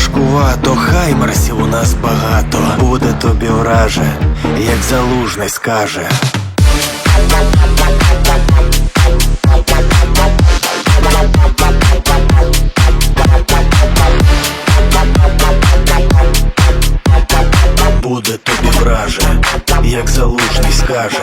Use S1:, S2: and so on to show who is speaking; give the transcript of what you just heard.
S1: важкувато, хаймерсів у нас багато. Буде тобі враже, як Залужний скаже. Буде тобі враже, як Залужний скаже.